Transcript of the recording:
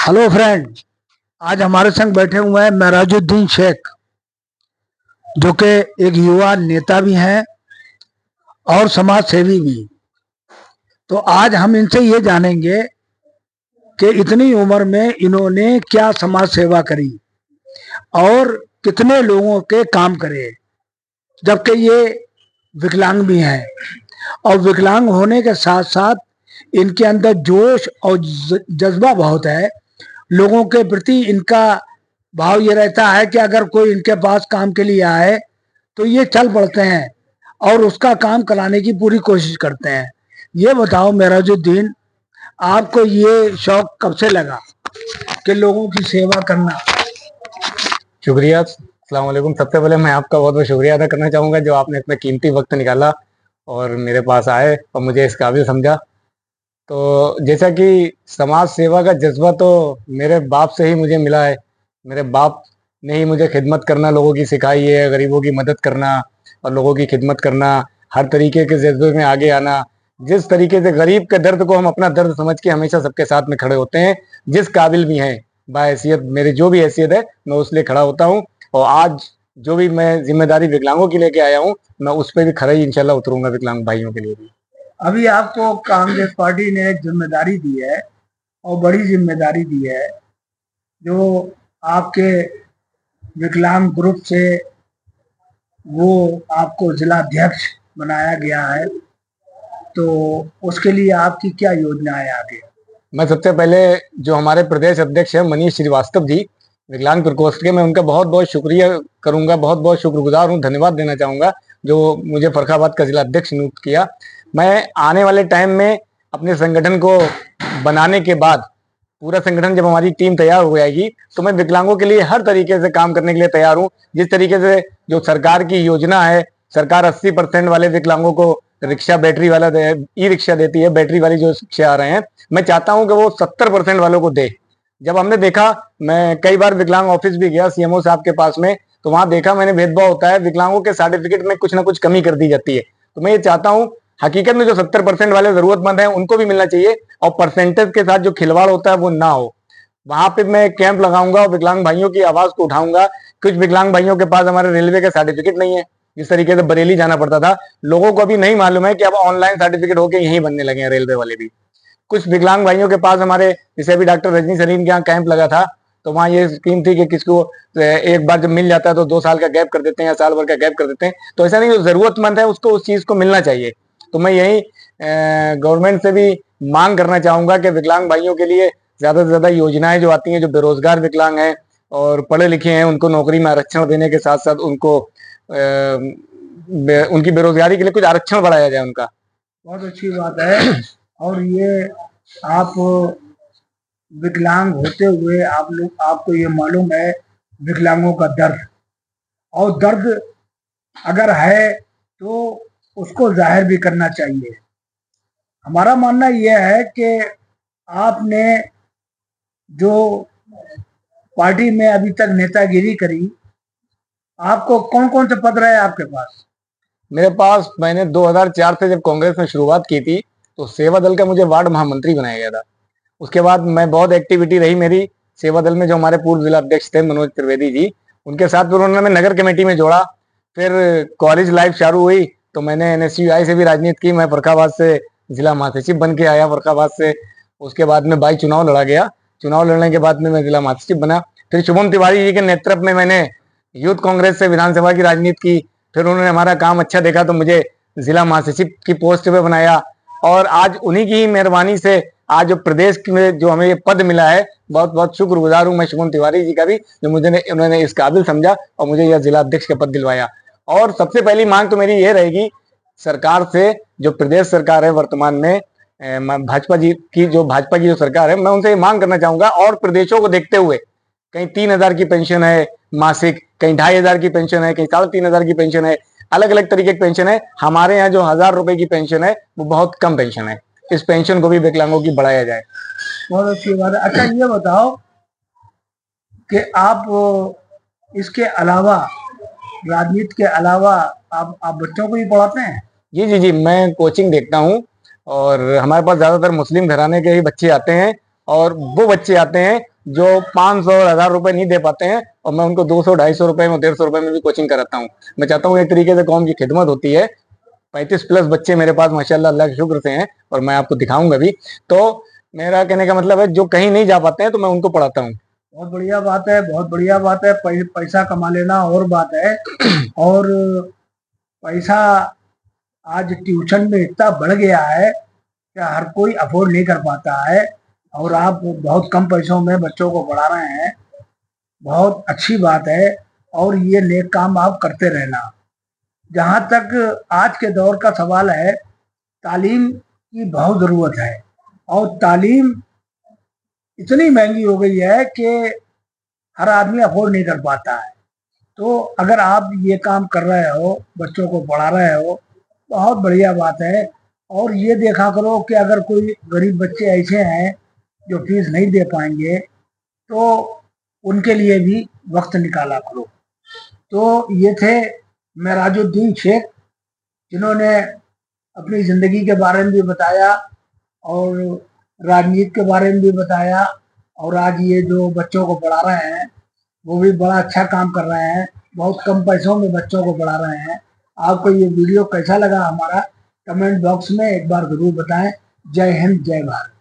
Hello friend. आज हमारे संग बैठे हुए हैं महराजुद्दीन शेख, जो कि एक युवा नेता भी हैं और समाज सेवी भी। तो आज हम इनसे ये जानेंगे कि इतनी उम्र में इन्होंने क्या समाज सेवा करी और कितने लोगों के काम करे, जबकि ये विकलांग भी हैं। और विकलांग होने के साथ साथ इनके अंदर जोश और जज्बा बहुत है। लोगों के प्रति इनका भाव ये रहता है कि अगर कोई इनके पास काम के लिए आए तो ये चल पड़ते हैं और उसका काम कराने की पूरी कोशिश करते हैं। ये बताओ महराजुद्दीन, आपको ये शौक कब से लगा कि लोगों की सेवा करना? शुक्रिया। अस्सलाम वालेकुम। सबसे पहले मैं आपका बहुत बहुत शुक्रिया अदा करना चाहूँगा जो आपने इतना कीमती वक्त निकाला और मेरे पास आए और मुझे इस काबिल समझा। तो जैसा कि समाज सेवा का जज्बा तो मेरे बाप से ही मुझे मिला है। मेरे बाप ने ही मुझे खिदमत करना लोगों की सिखाई है, गरीबों की मदद करना और लोगों की खिदमत करना, हर तरीके के जज्बे में आगे आना। जिस तरीके से गरीब के दर्द को हम अपना दर्द समझ के हमेशा सबके साथ में खड़े होते हैं, जिस काबिल भी हैं, बाहैसियत मेरी जो भी हैसियत है मैं उस लिए खड़ा होता हूँ। और आज जो भी मैं जिम्मेदारी विकलांगों की लेके आया हूँ, मैं उस पर भी खड़ा ही इंशाल्लाह उतरूंगा विकलांग भाइयों के लिए भी। अभी आपको कांग्रेस पार्टी ने एक जिम्मेदारी दी है और बड़ी जिम्मेदारी दी है, जो आपके विकलांग ग्रुप से वो आपको जिला अध्यक्ष बनाया गया है। तो उसके लिए आपकी क्या योजना है आगे? मैं सबसे पहले जो हमारे प्रदेश अध्यक्ष हैं मनीष श्रीवास्तव जी, विकलांग प्रकोष्ठ के, मैं उनका बहुत बहुत शुक्रिया करूंगा, बहुत बहुत शुक्रगुजार हूँ, धन्यवाद देना चाहूंगा जो मुझे फर्रुखाबाद का जिला अध्यक्ष नियुक्त किया। मैं आने वाले टाइम में अपने संगठन को बनाने के बाद, पूरा संगठन जब हमारी टीम तैयार हो जाएगी, तो मैं विकलांगों के लिए हर तरीके से काम करने के लिए तैयार हूँ। जिस तरीके से जो सरकार की योजना है, सरकार 80% वाले विकलांगों को रिक्शा बैटरी वाला ई रिक्शा देती है, बैटरी वाली जो रिक्शा आ रहे हैं, मैं चाहता हूं कि वो 70% वालों को दे। जब हमने देखा, मैं कई बार विकलांग ऑफिस भी गया सीएमओ साहब के पास में, तो वहां देखा मैंने भेदभाव होता है, विकलांगों के सर्टिफिकेट में कुछ ना कुछ कमी कर दी जाती है। तो मैं ये चाहता हूं हकीकत में जो 70% वाले जरूरतमंद हैं उनको भी मिलना चाहिए और परसेंटेज के साथ जो खिलवाड़ होता है वो ना हो। वहां पे मैं कैंप लगाऊंगा और विकलांग भाइयों की आवाज को उठाऊंगा। कुछ विकलांग भाइयों के पास हमारे रेलवे के सर्टिफिकेट नहीं है, जिस तरीके से बरेली जाना पड़ता था, लोगों को अभी नहीं मालूम है कि अब ऑनलाइन सर्टिफिकेट होके यहीं बनने लगे हैं रेलवे वाले भी। कुछ विकलांग भाइयों के पास हमारे, जैसे अभी डॉक्टर रजनी सरीन के यहाँ कैंप लगा था, तो वहाँ ये स्कीम थी कि किसको एक बार जब मिल जाता है तो 2 साल का गैप कर देते हैं या साल भर का गैप कर देते हैं। तो ऐसा नहीं, जो जरूरतमंद है उसको उस चीज को मिलना चाहिए। तो मैं यही गवर्नमेंट से भी मांग करना चाहूंगा कि विकलांग भाइयों के लिए ज्यादा से ज्यादा योजनाएं जो आती हैं, जो बेरोजगार विकलांग हैं और पढ़े लिखे हैं, उनको नौकरी में आरक्षण देने के साथ साथ उनको उनकी बेरोजगारी के लिए कुछ आरक्षण बढ़ाया जाए उनका। बहुत अच्छी बात है। और ये आप विकलांग होते हुए आपको ये मालूम है विकलांगों का दर्द, और दर्द अगर है तो उसको जाहिर भी करना चाहिए। हमारा मानना यह है कि आपने जो पार्टी में अभी तक नेतागिरी करी, आपको कौन कौन से पद रहे आपके पास? मेरे पास, मैंने 2004 से जब कांग्रेस में शुरुआत की थी तो सेवा दल का मुझे वार्ड महामंत्री बनाया गया था। उसके बाद मैं बहुत एक्टिविटी रही मेरी सेवा दल में, जो हमारे पूर्व जिला अध्यक्ष थे मनोज त्रिवेदी जी, उनके साथ फिर उन्होंने मैं नगर कमेटी में जोड़ा। फिर कॉलेज लाइफ चालू हुई तो मैंने एनएसयूआई से भी राजनीति की। मैं फर्रुखाबाद से जिला महासचिव बन के आया फर्रुखाबाद से। उसके बाद में बाई चुनाव लड़ा गया, चुनाव लड़ने के बाद में मैं जिला महासचिव बना। फिर शुभम तिवारी जी के नेतृत्व में मैंने यूथ कांग्रेस से विधानसभा की राजनीति की। फिर उन्होंने हमारा काम अच्छा देखा तो मुझे जिला महासचिव की पोस्ट पे बनाया। और आज उन्हीं की मेहरबानी से आज जो प्रदेश में जो हमें ये पद मिला है, बहुत बहुत शुक्रगुजार हूं मैं शुभम तिवारी जी का भी, जो मुझे उन्होंने इस काबिल समझा और मुझे यह जिला अध्यक्ष का पद दिलवाया। और सबसे पहली मांग तो मेरी ये रहेगी सरकार से, जो प्रदेश सरकार है वर्तमान में, भाजपा की जो सरकार है, मैं उनसे ये मांग करना चाहूंगा, और प्रदेशों को देखते हुए, कहीं 3,000 की पेंशन है मासिक, कहीं 2,500 की पेंशन है, कहीं 3,500 की पेंशन है, अलग अलग तरीके की पेंशन है। हमारे यहाँ जो 1,000 रुपए की पेंशन है वो बहुत कम पेंशन है। इस पेंशन को भी विकलांगों की बढ़ाया जाए। बहुत अच्छी बात है। अच्छा ये बताओ कि आप इसके अलावा, राजनीति के अलावा, आप बच्चों को भी पढ़ाते हैं? जी जी जी, मैं कोचिंग देखता हूँ और हमारे पास ज्यादातर मुस्लिम घराने के ही बच्चे आते हैं, और वो बच्चे आते हैं जो 500 और 1000 रुपए नहीं दे पाते हैं, और मैं उनको 200, 250 रुपए में, 150 रुपए में भी कोचिंग कराता हूँ। मैं चाहता हूँ एक तरीके से कौम की खिदमत होती है। 35+ बच्चे मेरे पास माशाल्लाह अल्लाह के शुक्र से हैं, और मैं आपको दिखाऊंगा भी। तो मेरा कहने का मतलब है, जो कहीं नहीं जा पाते हैं तो मैं उनको पढ़ाता हूँ। बहुत बढ़िया बात है, बहुत बढ़िया बात है। पैसा कमा लेना और बात है, और पैसा आज ट्यूशन में इतना बढ़ गया है कि हर कोई अफोर्ड नहीं कर पाता है, और आप बहुत कम पैसों में बच्चों को पढ़ा रहे हैं, बहुत अच्छी बात है। और ये नेक काम आप करते रहना। जहाँ तक आज के दौर का सवाल है, तालीम की बहुत ज़रूरत है, और तालीम इतनी महंगी हो गई है कि हर आदमी अफोर्ड नहीं कर पाता है। तो अगर आप ये काम कर रहे हो, बच्चों को पढ़ा रहे हो, बहुत बढ़िया बात है। और ये देखा करो कि अगर कोई गरीब बच्चे ऐसे हैं जो फीस नहीं दे पाएंगे, तो उनके लिए भी वक्त निकाला करो। तो ये थे मेराजुद्दीन शेख, जिन्होंने अपनी ज़िंदगी के बारे में भी बताया, और राजनीति के बारे में भी बताया, और आज ये जो बच्चों को पढ़ा रहे हैं वो भी बड़ा अच्छा काम कर रहे हैं, बहुत कम पैसों में बच्चों को पढ़ा रहे हैं। आपको ये वीडियो कैसा लगा हमारा, कमेंट बॉक्स में एक बार ज़रूर बताएं। जय हिंद, जय भारत।